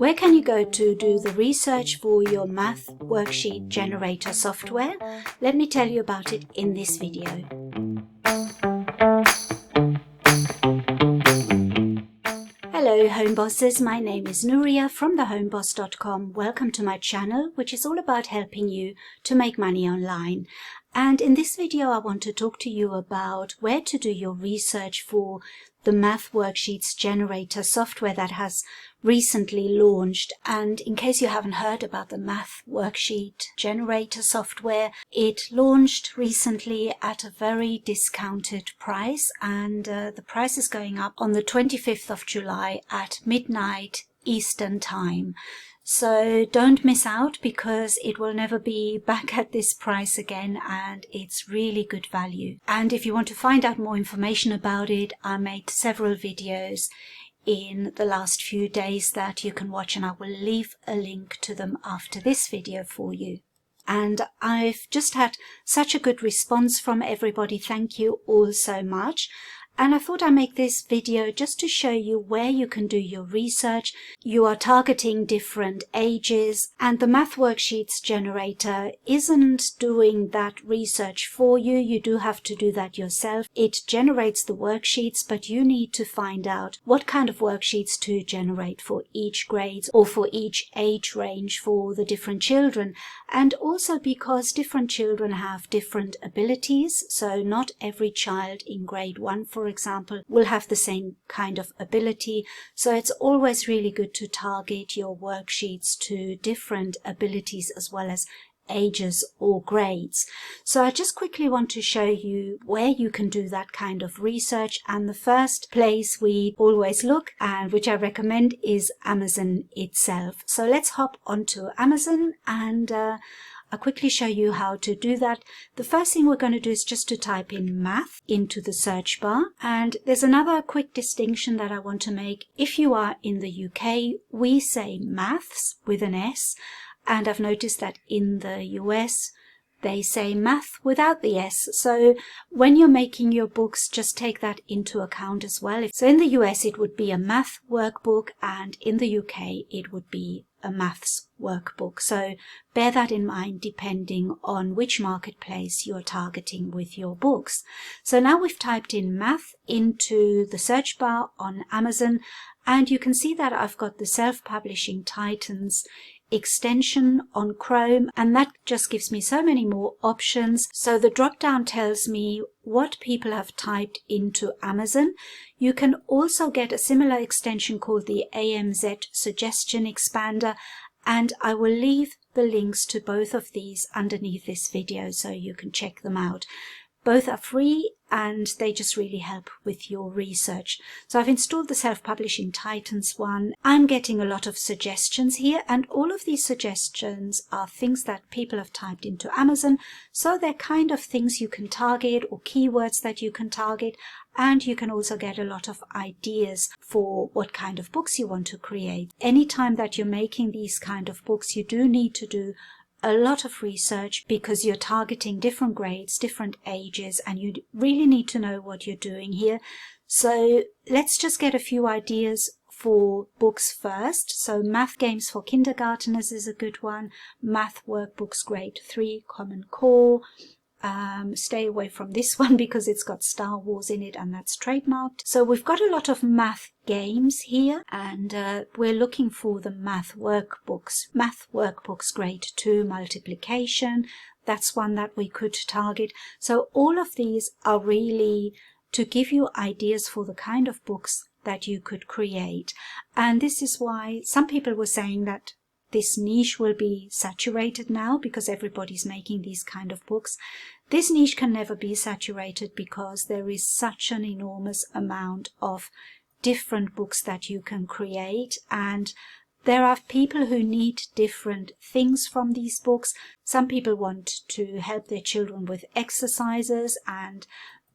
Where can you go to do the research for your Math Worksheet Generator software? Let me tell you about it in this video. Hello home bosses, my name is Nuria from thehomeboss.com. Welcome to my channel, which is all about helping you to make money online. And in this video I want to talk to you about where to do your research for the Math Worksheets Generator software that has recently launched. And in case you haven't heard about the Math Worksheet Generator software, it launched recently at a very discounted price, and the price is going up on the 25th of July at midnight Eastern Time. So don't miss out, because it will never be back at this price again, and it's really good value. And if you want to find out more information about it, I made several videos in the last few days that you can watch, and I will leave a link to them after this video for you. And I've just had such a good response from everybody. Thank you all so much. And I thought I'd make this video just to show you where you can do your research. You are targeting different ages, and the Math Worksheets Generator isn't doing that research for you. You do have to do that yourself. It generates the worksheets, but you need to find out what kind of worksheets to generate for each grade or for each age range for the different children. And also because different children have different abilities, so not every child in grade 1, for example, will have the same kind of ability. So it's always really good to target your worksheets to different abilities as well as ages or grades. So I just quickly want to show you where you can do that kind of research. And the first place we always look, and which I recommend, is Amazon itself. So let's hop onto Amazon, and I'll quickly show you how to do that. The first thing we're going to do is just to type in math into the search bar. And there's another quick distinction that I want to make. If you are in the UK, we say maths with an S. And I've noticed that in the US, they say math without the S. So when you're making your books, just take that into account as well. So in the US, it would be a math workbook, and in the UK, it would be a maths workbook. So bear that in mind depending on which marketplace you're targeting with your books. So now we've typed in math into the search bar on Amazon, and you can see that I've got the Selfpublishing Titans extension on Chrome, and that just gives me so many more options. So the drop down tells me what people have typed into Amazon. You can also get a similar extension called the AMZ Suggestion Expander, and I will leave the links to both of these underneath this video so you can check them out. Both are free, and they just really help with your research. So I've installed the Self-Publishing Titans one. I'm getting a lot of suggestions here, and all of these suggestions are things that people have typed into Amazon. So they're kind of things you can target, or keywords that you can target, and you can also get a lot of ideas for what kind of books you want to create. Anytime that you're making these kind of books, you do need to do a lot of research, because you're targeting different grades, different ages, and you really need to know what you're doing here. So let's just get a few ideas for books first. So math games for kindergarteners is a good one. Math workbooks grade 3 Common Core. Stay away from this one because it's got Star Wars in it, and that's trademarked. So we've got a lot of math games here, and we're looking for the math workbooks. Math workbooks grade 2 multiplication. That's one that we could target. So all of these are really to give you ideas for the kind of books that you could create. And this is why some people were saying that this niche will be saturated now because everybody's making these kind of books. This niche can never be saturated because there is such an enormous amount of different books that you can create, and there are people who need different things from these books. Some people want to help their children with exercises, and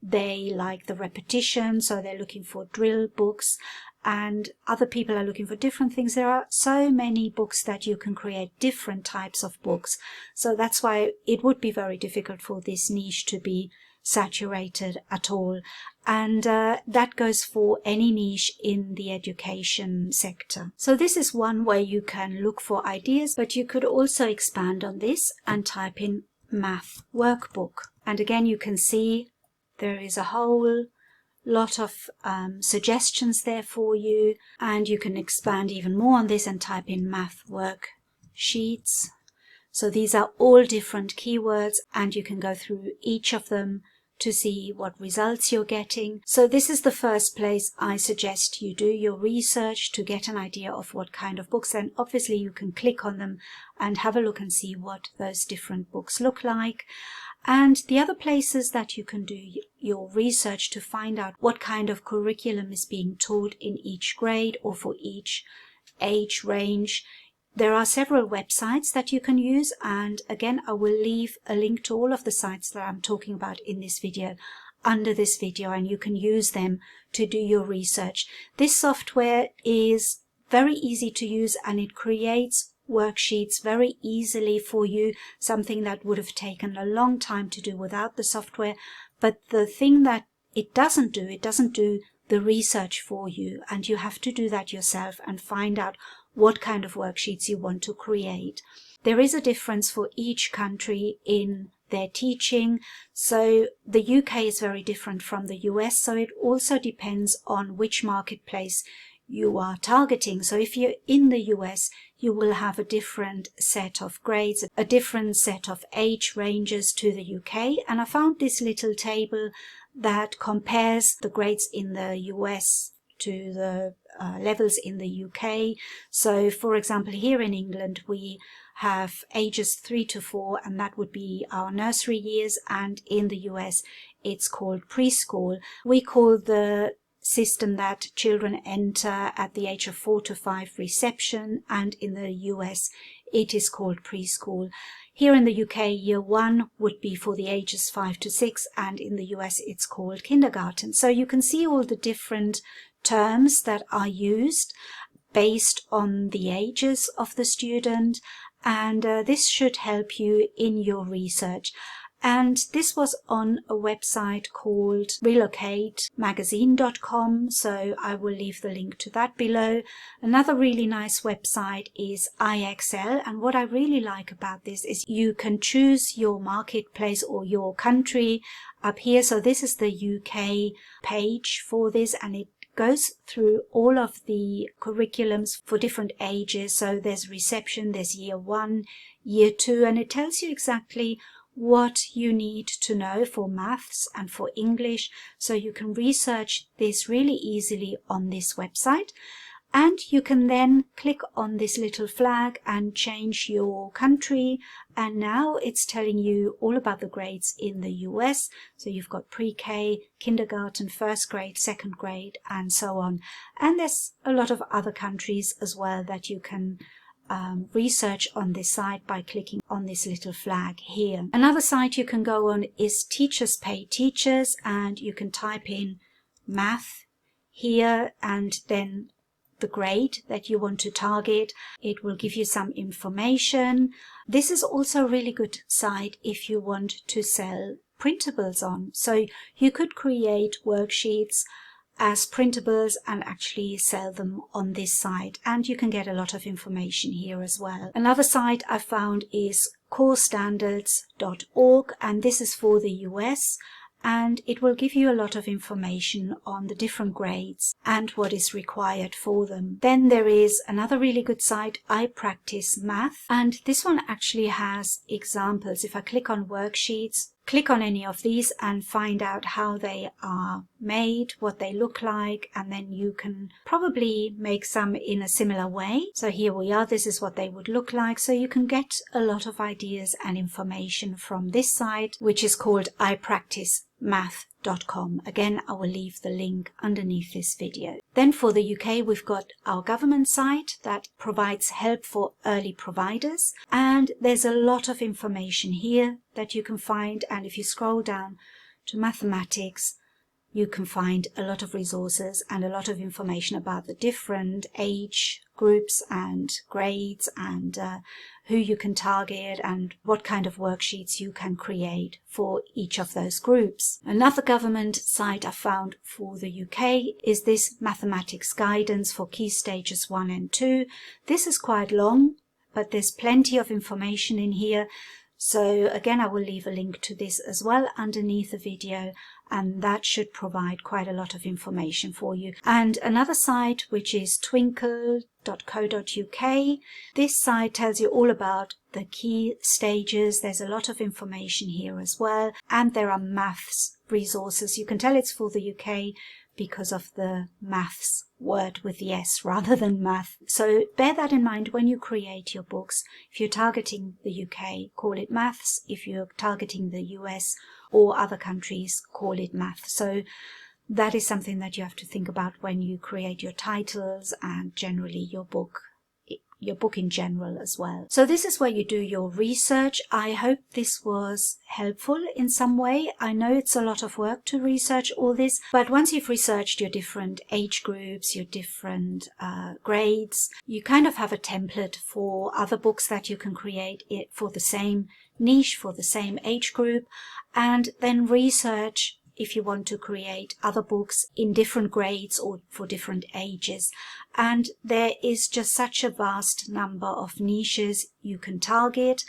they like the repetition, so they're looking for drill books. And other people are looking for different things. There are so many books that you can create, different types of books. So that's why it would be very difficult for this niche to be saturated at all. And that goes for any niche in the education sector. So this is one way you can look for ideas, but you could also expand on this and type in math workbook. And again, you can see there is a whole lot of suggestions there for you, and you can expand even more on this and type in math worksheets. So these are all different keywords, and you can go through each of them to see what results you're getting. So this is the first place I suggest you do your research to get an idea of what kind of books. And obviously you can click on them and have a look and see what those different books look like. And the other places that you can do your research to find out what kind of curriculum is being taught in each grade or for each age range. There are several websites that you can use, and again I will leave a link to all of the sites that I'm talking about in this video under this video, and you can use them to do your research. This software is very easy to use and it creates worksheets very easily for you, something that would have taken a long time to do without the software. But the thing that it doesn't do the research for you, and you have to do that yourself and find out what kind of worksheets you want to create. There is a difference for each country in their teaching. So the UK is very different from the US, so it also depends on which marketplace you are targeting. So if you're in the US, you will have a different set of grades, a different set of age ranges to the UK. And I found this little table that compares the grades in the US to the levels in the UK. So for example, here in England we have ages 3 to 4, and that would be our nursery years, and in the US it's called preschool. We call the system that children enter at the age of 4 to 5 reception, and in the US it is called preschool. Here in the UK, year 1 would be for the ages 5 to 6, and in the US it's called kindergarten. So you can see all the different terms that are used based on the ages of the student, and this should help you in your research. And this was on a website called relocatemagazine.com, so I will leave the link to that below. Another really nice website is IXL, and what I really like about this is you can choose your marketplace or your country up here. So this is the UK page for this, and it goes through all of the curriculums for different ages. So there's reception, there's year 1, year 2, and it tells you exactly what you need to know for maths and for English. So you can research this really easily on this website, and you can then click on this little flag and change your country, and now it's telling you all about the grades in the US. So you've got pre-K, kindergarten, first grade, second grade, and so on. And there's a lot of other countries as well that you can research on this site by clicking on this little flag here. Another site you can go on is Teachers Pay Teachers, and you can type in math here and then the grade that you want to target. It will give you some information. This is also a really good site if you want to sell printables on. So you could create worksheets as printables and actually sell them on this site, and you can get a lot of information here as well. Another site I found is corestandards.org, and this is for the US, and it will give you a lot of information on the different grades and what is required for them. Then there is another really good site, I Practice Math, and this one actually has examples. If I click on worksheets, click on any of these and find out how they are made, what they look like, and then you can probably make some in a similar way. So here we are, this is what they would look like. So you can get a lot of ideas and information from this site, which is called ipracticemath.com. Again, I will leave the link underneath this video. Then for the UK, we've got our government site that provides help for early providers, and there's a lot of information here that you can find. And if you scroll down to mathematics, you can find a lot of resources and a lot of information about the different age groups and grades and who you can target and what kind of worksheets you can create for each of those groups. Another government site I found for the UK is this Mathematics Guidance for Key Stages 1 and 2. This is quite long, but there's plenty of information in here. So again, I will leave a link to this as well underneath the video, and that should provide quite a lot of information for you. And another site, which is twinkle.co.uk. This site tells you all about the key stages. There's a lot of information here as well, and there are maths resources. You can tell it's for the UK because of the maths word with the S rather than math. So bear that in mind when you create your books. If you're targeting the UK, call it maths. If you're targeting the US or other countries, call it math. So that is something that you have to think about when you create your titles and generally your book in general as well. So this is where you do your research. I hope this was helpful in some way. I know it's a lot of work to research all this, but once you've researched your different age groups, your different grades, you kind of have a template for other books that you can create it for the same niche, for the same age group, and then research if you want to create other books in different grades or for different ages. And there is just such a vast number of niches you can target,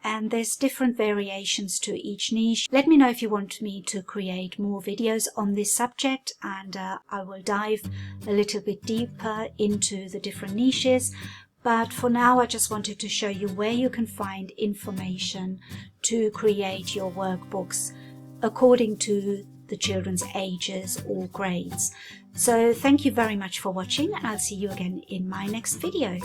and there's different variations to each niche. Let me know if you want me to create more videos on this subject, and I will dive a little bit deeper into the different niches. But for now, I just wanted to show you where you can find information to create your workbooks according to the children's ages or grades. So thank you very much for watching, and I'll see you again in my next video.